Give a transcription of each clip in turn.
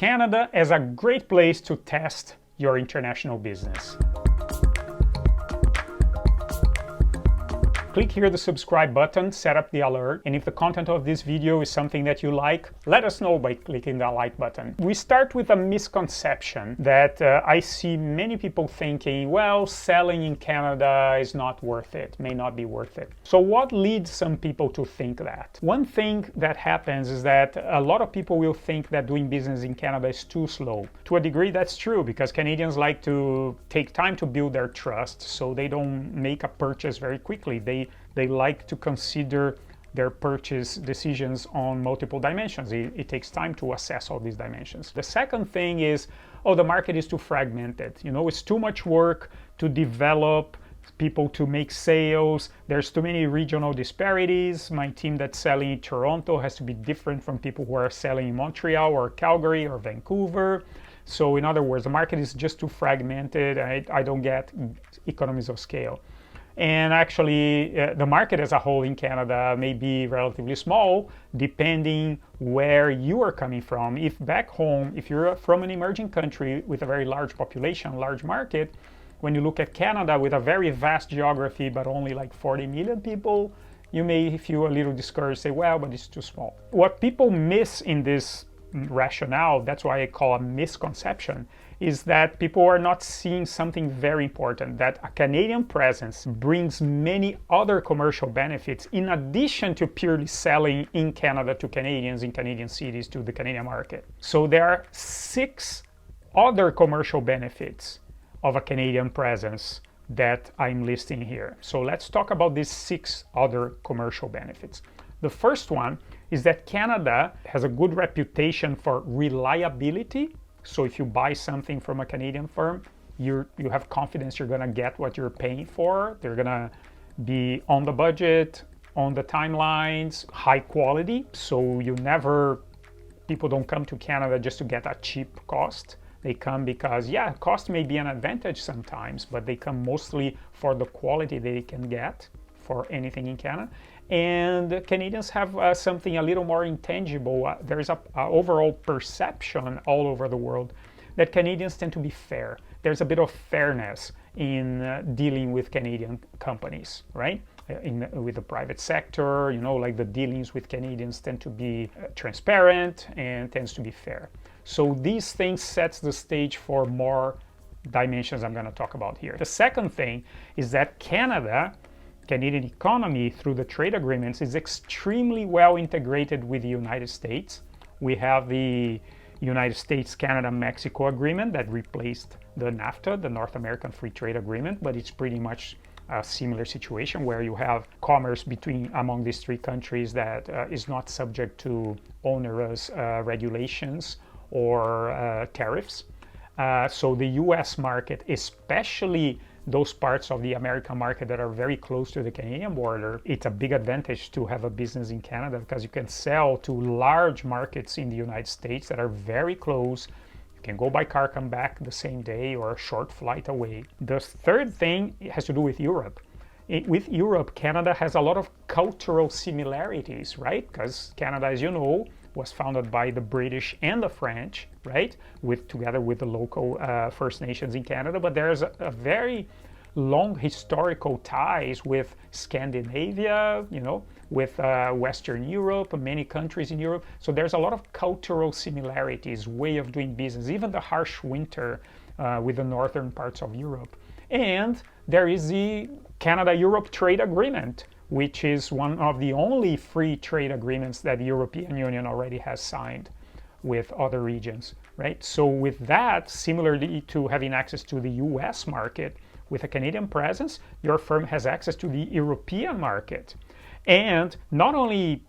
Canada as a great place to test your international business. Click here the subscribe button, set up the alert, and if the content of this video is something that you like, let us know by clicking the like button. We start with a misconception that I see many people thinking, well, selling in Canada is not worth it, may not be worth it. So what leads some people to think that? One thing that happens is that a lot of people will think that doing business in Canada is too slow. To a degree, that's true, because Canadians like to take time to build their trust, so they don't make a purchase very quickly. They like to consider their purchase decisions on multiple dimensions. It takes time to assess all these dimensions. The second thing is, oh, the market is too fragmented. You know, it's too much work to develop people to make sales. There's too many regional disparities. My team that's selling in Toronto has to be different from people who are selling in Montreal or Calgary or Vancouver. So in other words, the market is just too fragmented. I don't get economies of scale. And actually, the market as a whole in Canada may be relatively small, depending where you are coming from. If back home, if you're from an emerging country with a very large population, large market, when you look at Canada with a very vast geography, but only like 40 million people, you may feel a little discouraged, say, well, but it's too small. What people miss in this rationale, that's why I call a misconception, is that people are not seeing something very important, that a Canadian presence brings many other commercial benefits in addition to purely selling in Canada to Canadians, in Canadian cities, to the Canadian market. So there are 6 other commercial benefits of a Canadian presence that I'm listing here. So let's talk about these 6 other commercial benefits. The first one is that Canada has a good reputation for reliability. So if you buy something from a Canadian firm, you have confidence you're going to get what you're paying for. They're going to be on the budget, on the timelines, high quality. So people don't come to Canada just to get a cheap cost. They come because, yeah, cost may be an advantage sometimes, but they come mostly for the quality they can get for anything in Canada. And Canadians have something a little more intangible. There is an overall perception all over the world that Canadians tend to be fair. There's a bit of fairness in dealing with Canadian companies, right? With the private sector, you know, like the dealings with Canadians tend to be transparent and tends to be fair. So these things sets the stage for more dimensions I'm going to talk about here. The second thing is that Canadian economy, through the trade agreements, is extremely well integrated with the United States. We have the United States-Canada-Mexico agreement that replaced the NAFTA, the North American Free Trade Agreement, but it's pretty much a similar situation where you have commerce among these 3 countries that is not subject to onerous regulations or tariffs. So the US market, especially those parts of the American market that are very close to the Canadian border, it's a big advantage to have a business in Canada because you can sell to large markets in the United States that are very close. You can go by car, come back the same day or a short flight away. The third thing has to do with Europe. With Europe, Canada has a lot of cultural similarities, right? Because Canada, as you know, was founded by the British and the French, right? Together with the local First Nations in Canada. But there's a very long historical ties with Scandinavia, you know, with Western Europe, many countries in Europe. So there's a lot of cultural similarities, way of doing business, even the harsh winter with the northern parts of Europe. And there is the Canada-Europe Trade Agreement, which is one of the only free trade agreements that the European Union already has signed with other regions, right? So with that, similarly to having access to the US market, with a Canadian presence, your firm has access to the European market. And not only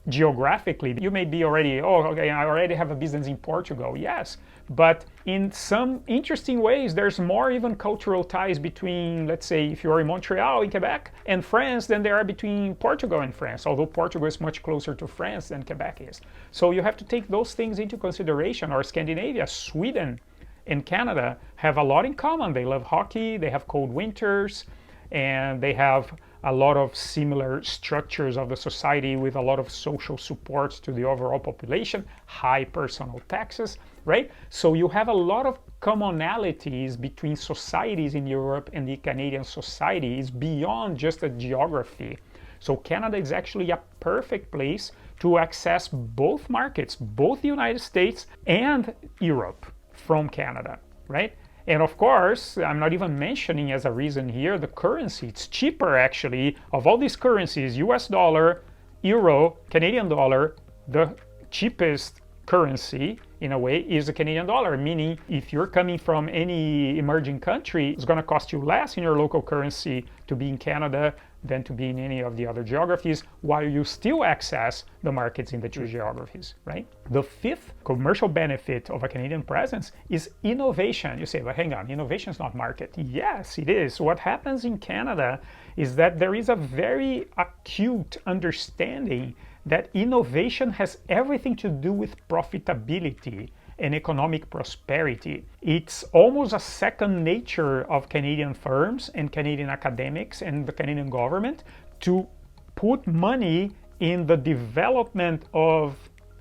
geographically, you may be already, oh, okay, I already have a business in Portugal, yes, but in some interesting ways, there's more even cultural ties between, let's say, if you're in Montreal, in Quebec, and France than there are between Portugal and France, although Portugal is much closer to France than Quebec is. So you have to take those things into consideration. Or Scandinavia, Sweden and Canada have a lot in common. They love hockey, they have cold winters, and they have a lot of similar structures of the society with a lot of social supports to the overall population, high personal taxes. right? So you have a lot of commonalities between societies in Europe and the Canadian societies beyond just a geography. So Canada is actually a perfect place to access both markets, both the United States and Europe from Canada, right? And of course, I'm not even mentioning as a reason here the currency. It's cheaper actually. Of all these currencies, US dollar, euro, Canadian dollar, the cheapest currency in a way is the Canadian dollar, meaning if you're coming from any emerging country, it's going to cost you less in your local currency to be in Canada than to be in any of the other geographies, while you still access the markets in the two geographies, right? The fifth commercial benefit of a Canadian presence is innovation. You say, well, hang on, innovation is not market. Yes, it is. What happens in Canada is that there is a very acute understanding that innovation has everything to do with profitability and economic prosperity. It's almost a second nature of Canadian firms and Canadian academics and the Canadian government to put money in the development of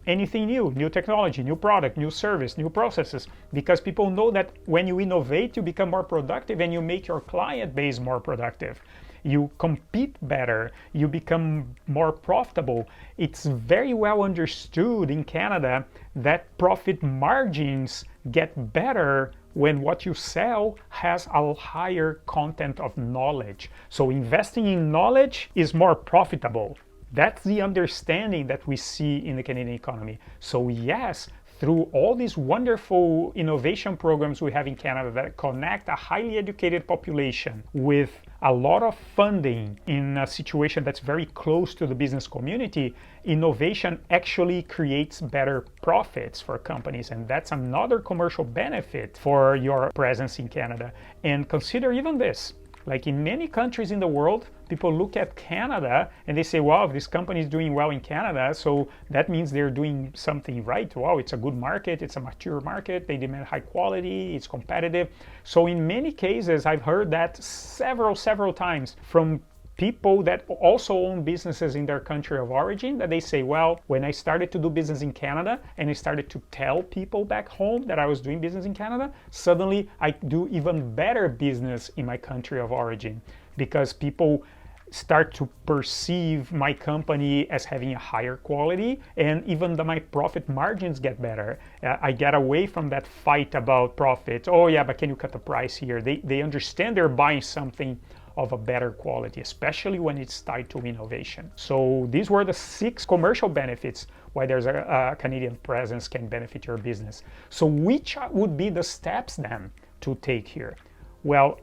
anything new technology, new product, new service, new processes, because people know that when you innovate, you become more productive and you make your client base more productive. You compete better, you become more profitable. It's very well understood in Canada that profit margins get better when what you sell has a higher content of knowledge. So investing in knowledge is more profitable. That's the understanding that we see in the Canadian economy. So yes, through all these wonderful innovation programs we have in Canada that connect a highly educated population with a lot of funding in a situation that's very close to the business community, innovation actually creates better profits for companies. And that's another commercial benefit for your presence in Canada. And consider even this. Like in many countries in the world, people look at Canada and they say, wow, this company is doing well in Canada, so that means they're doing something right. Wow, it's a good market, it's a mature market, they demand high quality, it's competitive. So in many cases, I've heard that several times from people that also own businesses in their country of origin, that they say, well, when I started to do business in Canada and I started to tell people back home that I was doing business in Canada, suddenly I do even better business in my country of origin because people start to perceive my company as having a higher quality, and even my profit margins get better. I get away from that fight about profit. Oh yeah, but can you cut the price here? They understand they're buying something of a better quality, especially when it's tied to innovation. So these were the 6 commercial benefits why there's a Canadian presence can benefit your business. So which would be the steps then to take here? Well,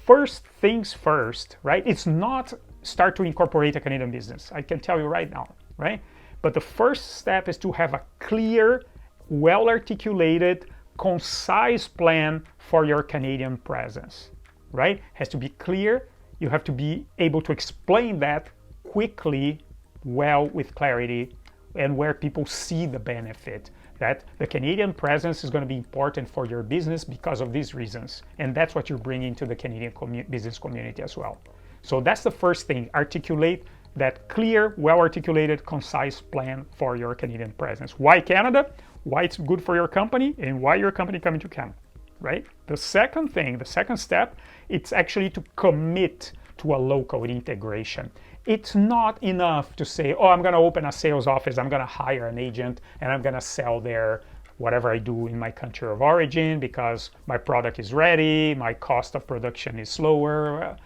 first things first, right? It's not start to incorporate a Canadian business. I can tell you right now, right? But the first step is to have a clear, well-articulated, concise plan for your Canadian presence. Right? Has to be clear. You have to be able to explain that quickly, well, with clarity, and where people see the benefit. That the Canadian presence is going to be important for your business because of these reasons. And that's what you're bringing to the Canadian business community as well. So that's the first thing. Articulate that clear, well-articulated, concise plan for your Canadian presence. Why Canada? Why it's good for your company, and why your company coming to Canada. Right? The second thing, the second step, it's actually to commit to a local integration. It's not enough to say, oh, I'm going to open a sales office, I'm going to hire an agent, and I'm going to sell there whatever I do in my country of origin because my product is ready, my cost of production is lower.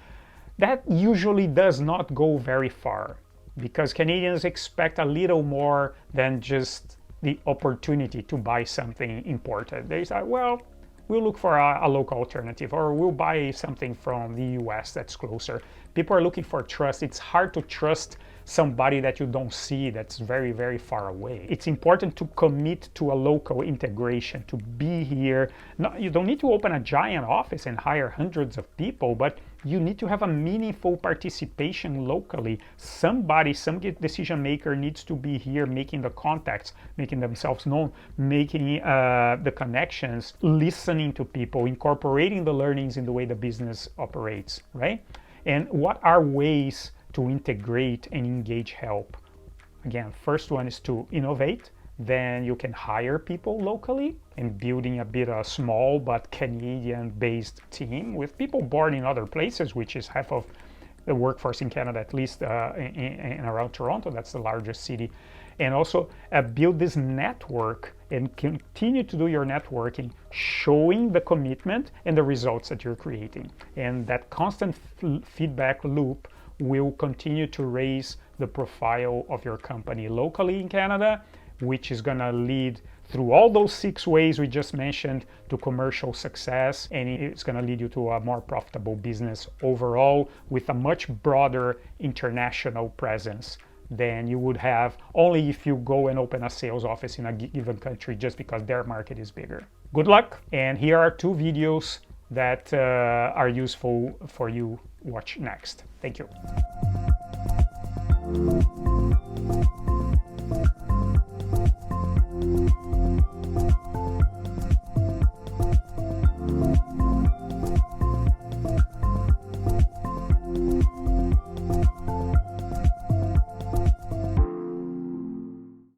That usually does not go very far because Canadians expect a little more than just the opportunity to buy something imported. They say, well, we'll look for a local alternative, or we'll buy something from the US that's closer. People are looking for trust. It's hard to trust somebody that you don't see that's very, very far away. It's important to commit to a local integration, to be here. No, you don't need to open a giant office and hire hundreds of people, but you need to have a meaningful participation locally. Somebody, some decision maker needs to be here making the contacts, making themselves known, making the connections, listening to people, incorporating the learnings in the way the business operates, right? And what are ways to integrate and engage help? Again, first one is to innovate. then you can hire people locally and building a bit of small but Canadian-based team with people born in other places, which is half of the workforce in Canada, at least in around Toronto. That's the largest city. And also build this network and continue to do your networking, showing the commitment and the results that you're creating. And that constant feedback loop will continue to raise the profile of your company locally in Canada, which is going to lead through all those 6 ways we just mentioned to commercial success, and it's going to lead you to a more profitable business overall with a much broader international presence than you would have only if you go and open a sales office in a given country just because their market is bigger. Good luck, and here are 2 videos that are useful for you. Watch next. Thank you.